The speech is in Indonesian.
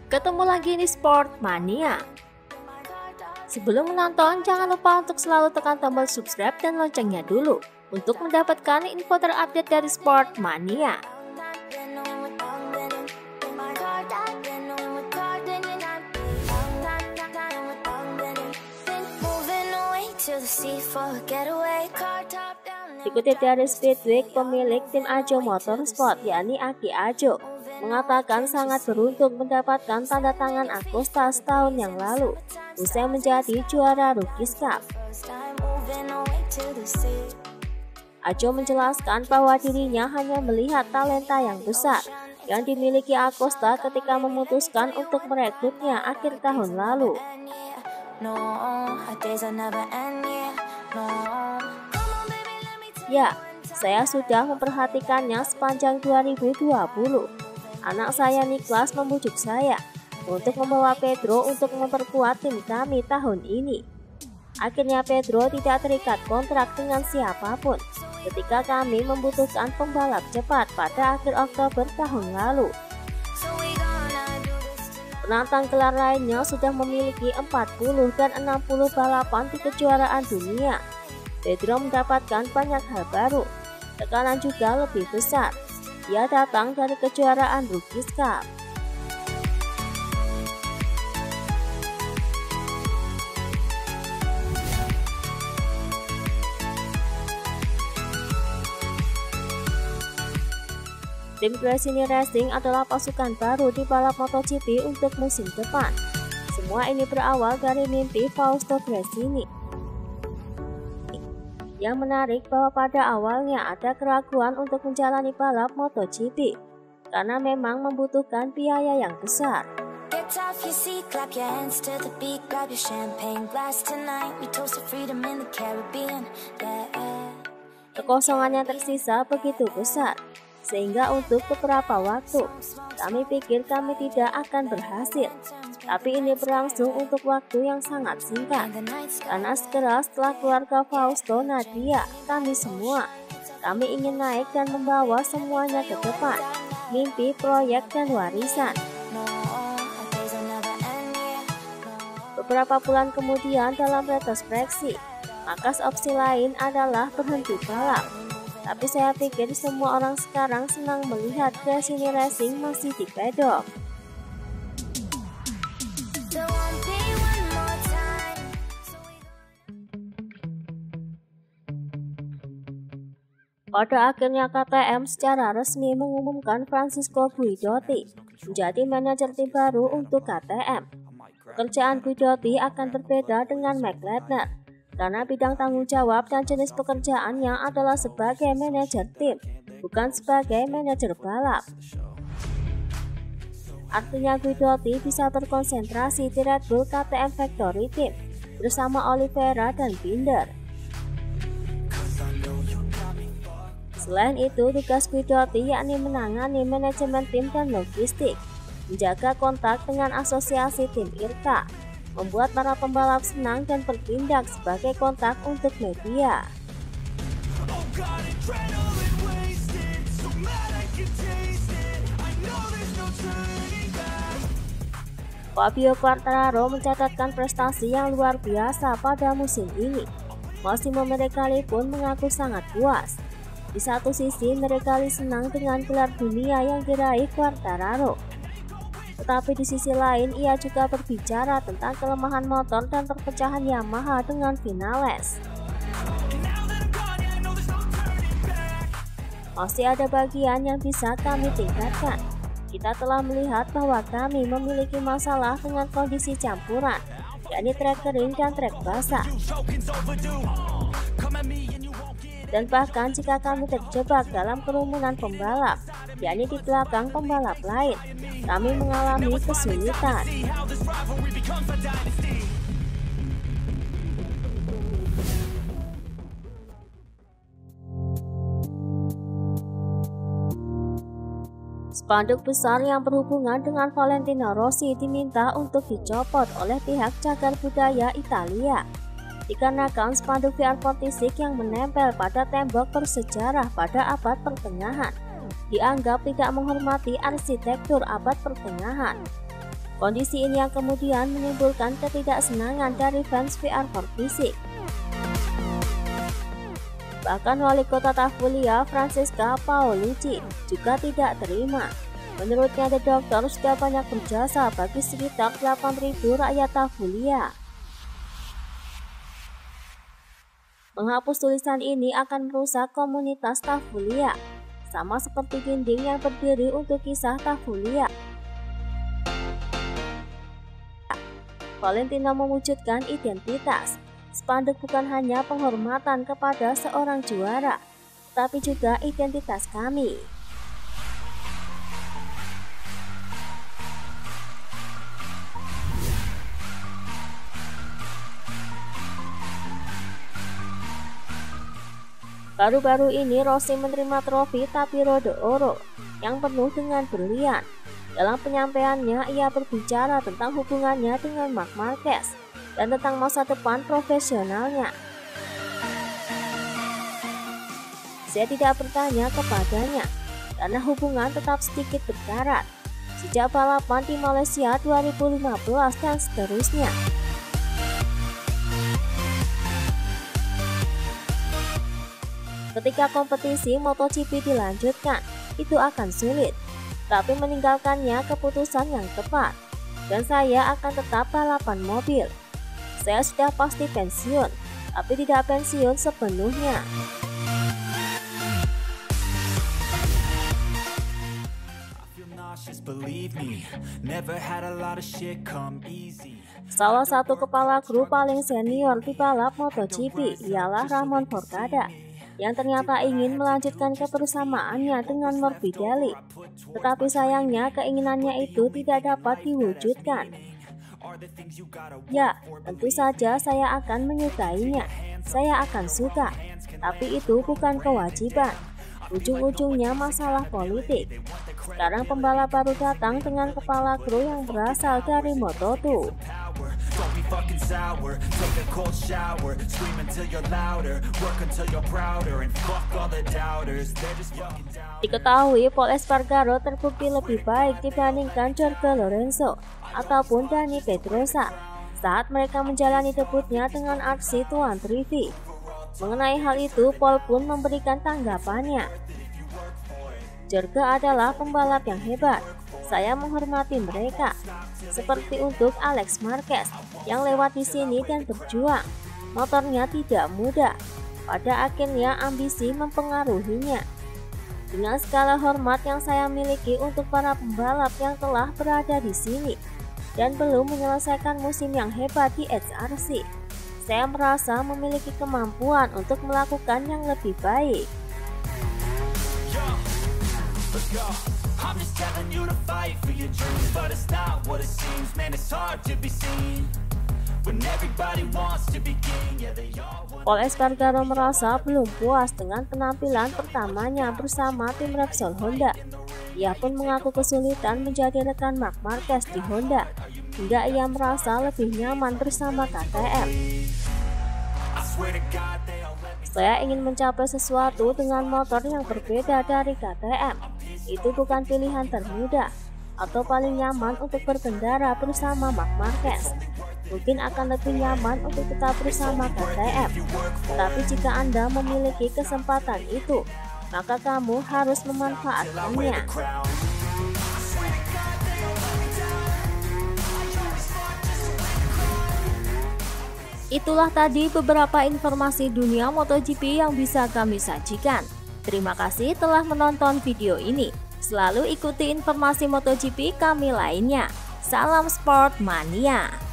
Ketemu lagi di Sportmania. Sebelum menonton, jangan lupa untuk selalu tekan tombol subscribe dan loncengnya dulu untuk mendapatkan info terupdate dari Sportmania. Dikutip dari Speedweek, pemilik tim Ajo Motorsport yakni Aki Ajo mengatakan sangat beruntung mendapatkan tanda tangan Agusta setahun yang lalu usai menjadi juara Rookies Cup. Ajo menjelaskan bahwa dirinya hanya melihat talenta yang besar yang dimiliki Agusta ketika memutuskan untuk merekrutnya akhir tahun lalu. Ya, saya sudah memperhatikannya sepanjang 2020. Anak saya Niklas membujuk saya untuk membawa Pedro untuk memperkuat tim kami tahun ini. Akhirnya Pedro tidak terikat kontrak dengan siapapun ketika kami membutuhkan pembalap cepat pada akhir Oktober tahun lalu. Penantang gelar lainnya sudah memiliki 40 dan 60 balapan di kejuaraan dunia. Pedro mendapatkan banyak hal baru, tekanan juga lebih besar. Ia datang dari kejuaraan Rookies Cup. Tim Gresini Racing adalah pasukan baru di balap MotoGP untuk musim depan. Semua ini berawal dari mimpi Fausto Gresini. Yang menarik bahwa pada awalnya ada keraguan untuk menjalani balap MotoGP karena memang membutuhkan biaya yang besar. Kekosongan yang tersisa begitu besar sehingga untuk beberapa waktu kami pikir kami tidak akan berhasil. Tapi ini berlangsung untuk waktu yang sangat singkat. Karena segera setelah keluarga Fausto, Nadia, kami semua, kami ingin naik dan membawa semuanya ke depan. Mimpi, proyek, dan warisan. Beberapa bulan kemudian dalam retrospeksi, maka opsi lain adalah berhenti balap. Tapi saya pikir semua orang sekarang senang melihat Gresini Racing masih di pedok. Pada akhirnya KTM secara resmi mengumumkan Francisco Guidotti menjadi manajer tim baru untuk KTM. Pekerjaan Guidotti akan berbeda dengan Mike Leitner karena bidang tanggung jawab dan jenis pekerjaannya adalah sebagai manajer tim, bukan sebagai manajer balap. Artinya Guidotti bisa berkonsentrasi di Red Bull KTM Factory Team bersama Oliveira dan Binder. Selain itu, tugas Guidotti yakni menangani manajemen tim dan logistik, menjaga kontak dengan asosiasi tim IRCA, membuat para pembalap senang dan bertindak sebagai kontak untuk media. Fabio Quartararo mencatatkan prestasi yang luar biasa pada musim ini. Massimo Merecali pun mengaku sangat puas. Di satu sisi, Merecali senang dengan gelar dunia yang diraih Quartararo. Tetapi di sisi lain, ia juga berbicara tentang kelemahan motor dan perpecahan Yamaha dengan Vinales. Masih ada bagian yang bisa kami tingkatkan. Kita telah melihat bahwa kami memiliki masalah dengan kondisi campuran, yakni trek kering dan trek basah. Dan bahkan jika kami terjebak dalam kerumunan pembalap, yakni di belakang pembalap lain, kami mengalami kesulitan. Spanduk besar yang berhubungan dengan Valentino Rossi diminta untuk dicopot oleh pihak cagar budaya Italia. Dikarenakan spanduk VR46 yang menempel pada tembok bersejarah pada abad pertengahan dianggap tidak menghormati arsitektur abad pertengahan. Kondisi ini yang kemudian menimbulkan ketidaksenangan dari fans VR4 Fisik. Bahkan wali kota Tafulia, Francesca Paolucci, juga tidak terima. Menurutnya, The Doctor sudah banyak berjasa bagi sekitar 8.000 rakyat Tafulia. Menghapus tulisan ini akan merusak komunitas Tafulia, sama seperti dinding yang berdiri untuk kisah Tafulia. Valentino mewujudkan identitas. Spanduk bukan hanya penghormatan kepada seorang juara, tapi juga identitas kami. Baru-baru ini Rossi menerima trofi Tapiro de Oro yang penuh dengan berlian. Dalam penyampaiannya, ia berbicara tentang hubungannya dengan Marc Marquez dan tentang masa depan profesionalnya. Saya tidak bertanya kepadanya, karena hubungan tetap sedikit berkarat sejak balapan di Malaysia 2015 dan seterusnya. Ketika kompetisi MotoGP dilanjutkan, itu akan sulit, tapi meninggalkannya keputusan yang tepat, dan saya akan tetap balapan mobil. Saya sudah pasti pensiun, tapi tidak pensiun sepenuhnya. Salah satu kepala kru paling senior di balap MotoGP ialah Ramon Forcada, yang ternyata ingin melanjutkan kebersamaannya dengan Morbidelli. Tetapi sayangnya keinginannya itu tidak dapat diwujudkan. Ya, tentu saja saya akan menyukainya. Saya akan suka, tapi itu bukan kewajiban. Ujung-ujungnya masalah politik. Sekarang pembalap baru datang dengan kepala kru yang berasal dari Moto2. Diketahui Pol Espargaro terbukti lebih baik dibandingkan Jorge Lorenzo ataupun Dani Pedrosa saat mereka menjalani debutnya dengan aksi Tuan Trivi. Mengenai hal itu, Pol pun memberikan tanggapannya. Jorge adalah pembalap yang hebat. Saya menghormati mereka. Seperti untuk Alex Marquez yang lewat di sini dan berjuang. Motornya tidak mudah. Pada akhirnya ambisi mempengaruhinya. Dengan skala hormat yang saya miliki untuk para pembalap yang telah berada di sini dan belum menyelesaikan musim yang hebat di HRC, saya merasa memiliki kemampuan untuk melakukan yang lebih baik. Pol Espargaro merasa belum puas dengan penampilan pertamanya bersama tim Repsol Honda. Ia pun mengaku kesulitan menjadi rekan Marc Marquez di Honda, hingga ia merasa lebih nyaman bersama KTM. Saya ingin mencapai sesuatu dengan motor yang berbeda dari KTM. Itu bukan pilihan termudah atau paling nyaman untuk berkendara bersama Marc Marquez. Mungkin akan lebih nyaman untuk tetap bersama KTM. Tapi jika Anda memiliki kesempatan itu, maka kamu harus memanfaatkannya. Itulah tadi beberapa informasi dunia MotoGP yang bisa kami sajikan. Terima kasih telah menonton video ini. Selalu ikuti informasi MotoGP kami lainnya. Salam Sport Mania.